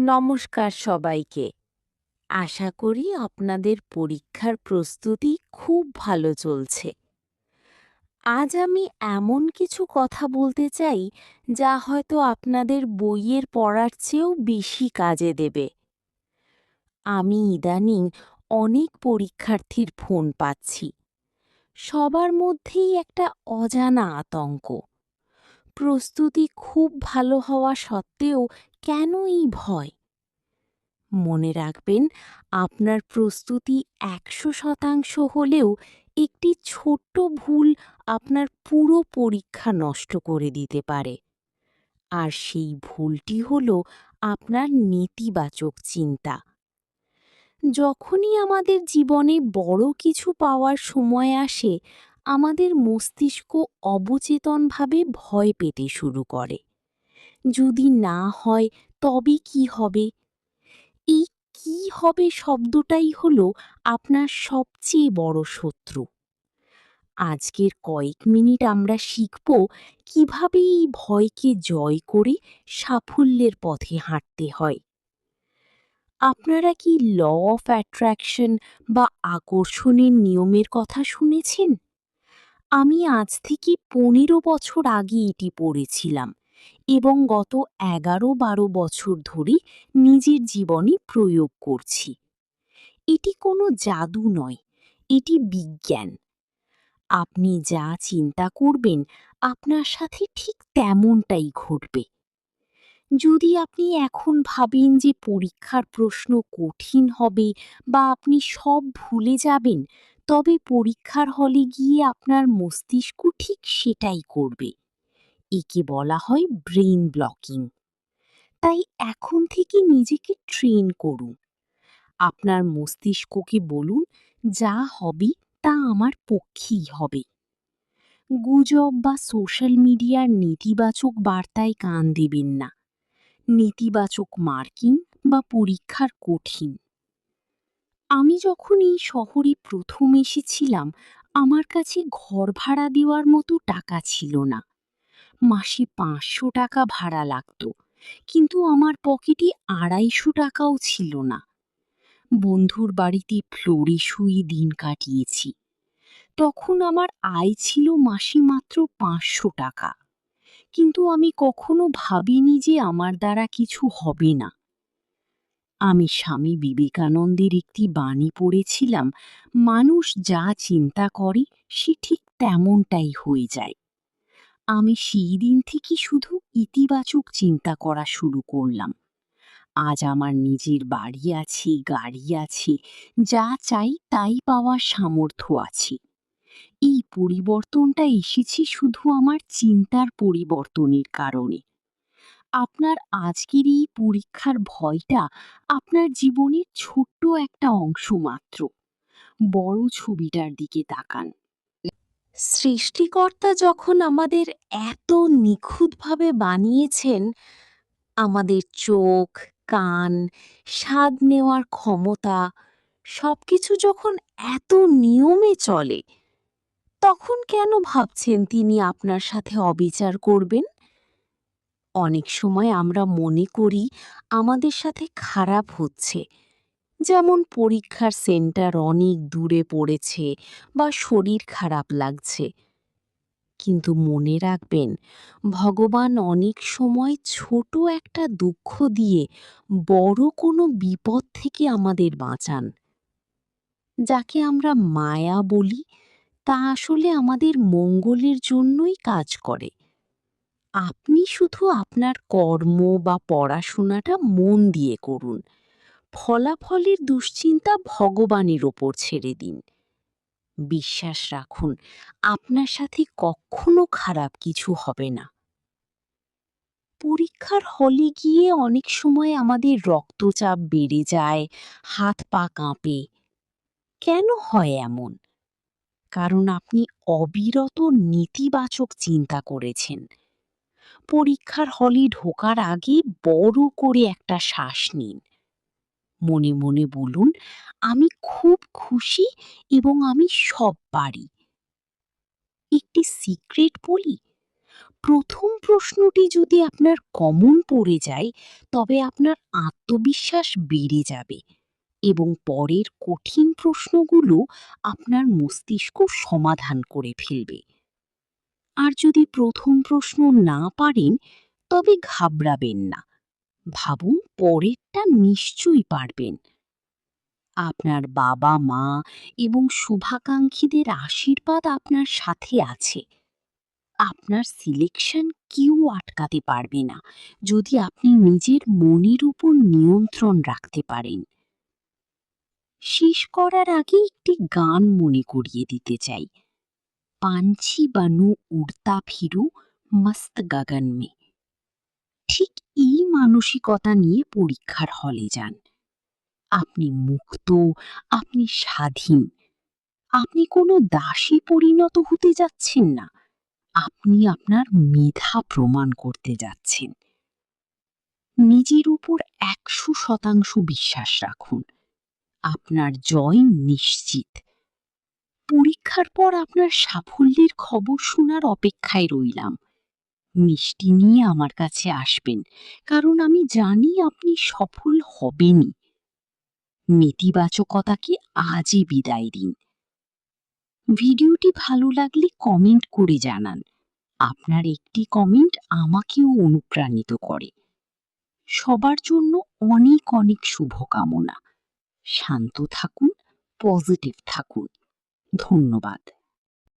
নমস্কার সবাইকে। আশা করি আপনাদের পরীক্ষার প্রস্তুতি খুব ভালো চলছে। আজ আমি এমন কিছু কথা বলতে চাই যা হয়তো আপনাদের বইয়ের পড়ার চেয়েও বেশি কাজে দেবে। আমি ইদানিং অনেক পরীক্ষার্থীর ফোন পাচ্ছি। সবার মধ্যেই একটা অজানা আতঙ্ক। প্রস্তুতি খুব ভালো হওয়া সত্ত্বেও কেন এই ভয়? মনে রাখবেন, আপনার প্রস্তুতি ১০০% হলেও একটি ছোট্ট ভুল আপনার পুরো পরীক্ষা নষ্ট করে দিতে পারে। আর সেই ভুলটি হল আপনার নেতিবাচক চিন্তা। যখনই আমাদের জীবনে বড় কিছু পাওয়ার সময় আসে, আমাদের মস্তিষ্ক অবচেতনভাবে ভয় পেতে শুরু করে। যদি না হয় তবে কি হবে? এই "কি হবে" শব্দটাই হলো আপনার সবচেয়ে বড় শত্রু। আজকের কয়েক মিনিট আমরা শিখব কিভাবে এই ভয়কে জয় করে সাফল্যের পথে হাঁটতে হয়। আপনারা কি ল অফ অ্যাট্রাকশন বা আকর্ষণের নিয়মের কথা শুনেছেন? আমি আজ থেকে ১৫ বছর আগে এটি পড়েছিলাম এবং গত ১১-১২ বছর ধরে নিজের জীবনে প্রয়োগ করছি। এটি কোনো জাদু নয়, এটি বিজ্ঞান। আপনি যা চিন্তা করবেন, আপনার সাথে ঠিক তেমনটাই ঘটবে। যদি আপনি এখন ভাবেন যে পরীক্ষার প্রশ্ন কঠিন হবে বা আপনি সব ভুলে যাবেন, তবে পরীক্ষার হলে গিয়ে আপনার মস্তিষ্ক ঠিক সেটাই করবে। একে বলা হয় ব্রেইন ব্লকিং। তাই এখন থেকে নিজেকে ট্রেন করুন। আপনার মস্তিষ্ককে বলুন, যা হবে তা আমার পক্ষেই হবে। গুজব বা সোশ্যাল মিডিয়ার নেতিবাচক বার্তায় কান দেবেন না। নেতিবাচক মার্কিং বা পরীক্ষার কঠিন। আমি যখন এই শহরে প্রথম এসেছিলাম, আমার কাছে ঘর ভাড়া দেওয়ার মতো টাকা ছিল না। মাসে ৫০০ টাকা ভাড়া লাগতো, কিন্তু আমার পকেটে ২৫০ টাকাও ছিল না। বন্ধুর বাড়িতে ফ্লোরে শুয়ে দিন কাটিয়েছি। তখন আমার আয় ছিল মাসে মাত্র ৫০০ টাকা। কিন্তু আমি কখনো ভাবিনি যে আমার দ্বারা কিছু হবে না। আমি স্বামী বিবেকানন্দের একটি বাণী পড়েছিলাম, মানুষ যা চিন্তা করে সে ঠিক তেমনটাই হয়ে যায়। আমি সেই দিন থেকে শুধু ইতিবাচক চিন্তা করা শুরু করলাম। আজ আমার নিজের বাড়ি আছে, গাড়ি আছে, যা চাই তাই পাওয়ার সামর্থ্য আছে। এই পরিবর্তনটা এসেছে শুধু আমার চিন্তার পরিবর্তনের কারণে। আপনার আজকের এই পরীক্ষার ভয়টা আপনার জীবনের ছোট্ট একটা অংশ মাত্র। বড় ছবিটার দিকে তাকান। সৃষ্টিকর্তা যখন আমাদের এত নিখুঁতভাবে বানিয়েছেন, আমাদের চোখ, কান, স্বাদ নেওয়ার ক্ষমতা সবকিছু যখন এত নিয়মে চলে, তখন কেন ভাবছেন তিনি আপনার সাথে অবিচার করবেন? অনেক সময় আমরা মনে করি আমাদের সাথে খারাপ হচ্ছে, যেমন পরীক্ষার সেন্টার অনেক দূরে পড়েছে বা শরীর খারাপ লাগছে। কিন্তু মনে রাখবেন, ভগবান অনেক সময় ছোট একটা দুঃখ দিয়ে বড় কোনো বিপদ থেকে আমাদের বাঁচান। যাকে আমরা মায়া বলি, তা আসলে আমাদের মঙ্গলের জন্যই কাজ করে। আপনি শুধু আপনার কর্ম বা পড়াশোনাটা মন দিয়ে করুন। ফলাফলের দুশ্চিন্তা ভগবানের ওপর ছেড়ে দিন। বিশ্বাস রাখুন, আপনার সাথে কখনো খারাপ কিছু হবে না। পরীক্ষার হলে গিয়ে অনেক সময় আমাদের রক্তচাপ বেড়ে যায়, হাত পা কাঁপে। কেন হয় এমন? কারণ আপনি অবিরত নেতিবাচক চিন্তা করেছেন। পরীক্ষার হলে ঢোকার আগে বড় করে একটা শ্বাস নিন। মনে মনে বলুন, আমি খুব খুশি এবং আমি সব পারি। একটি সিক্রেট বলি, প্রথম প্রশ্নটি যদি আপনার কমন পড়ে যায়, তবে আপনার আত্মবিশ্বাস বেড়ে যাবে এবং পরের কঠিন প্রশ্নগুলো আপনার মস্তিষ্ক সমাধান করে ফেলবে। আর যদি প্রথম প্রশ্ন না পারেন, তবে ঘাবড়াবেন না। ভাবুন পরেরটা নিশ্চয়ই পারবেন। আপনার বাবা মা এবং শুভাকাঙ্ক্ষীদের আশীর্বাদ আপনার সাথে আছে। আপনার সিলেকশন কেউ আটকাতে পারবে না, যদি আপনি নিজের মনের উপর নিয়ন্ত্রণ রাখতে পারেন। শেষ করার আগে একটি গান মনে করিয়ে দিতে চাই। পাঞ্ছি বানু উড়তা ফিরু মস্ত গগন মে। ঠিক এই মানসিকতা নিয়ে পরীক্ষার হলে যান। আপনি মুক্ত, আপনি স্বাধীন। আপনি কোনো দাসী পরিণত হতে যাচ্ছেন না, আপনি আপনার মেধা প্রমাণ করতে যাচ্ছেন। নিজের উপর ১০০% বিশ্বাস রাখুন। আপনার জয় নিশ্চিত। পরীক্ষার পর আপনার সাফল্যের খবর শোনার অপেক্ষায় রইলাম। মিষ্টি নিয়ে আমার কাছে আসবেন, কারণ আমি জানি আপনি সফল হবেনই। নেতিবাচকতাকে আজই বিদায় দিন। ভিডিওটি ভালো লাগলে কমেন্ট করে জানান। আপনার একটি কমেন্ট আমাকেও অনুপ্রাণিত করে। সবার জন্য অনেক অনেক শুভকামনা। শান্ত থাকুন, পজিটিভ থাকুন। ধন্যবাদ।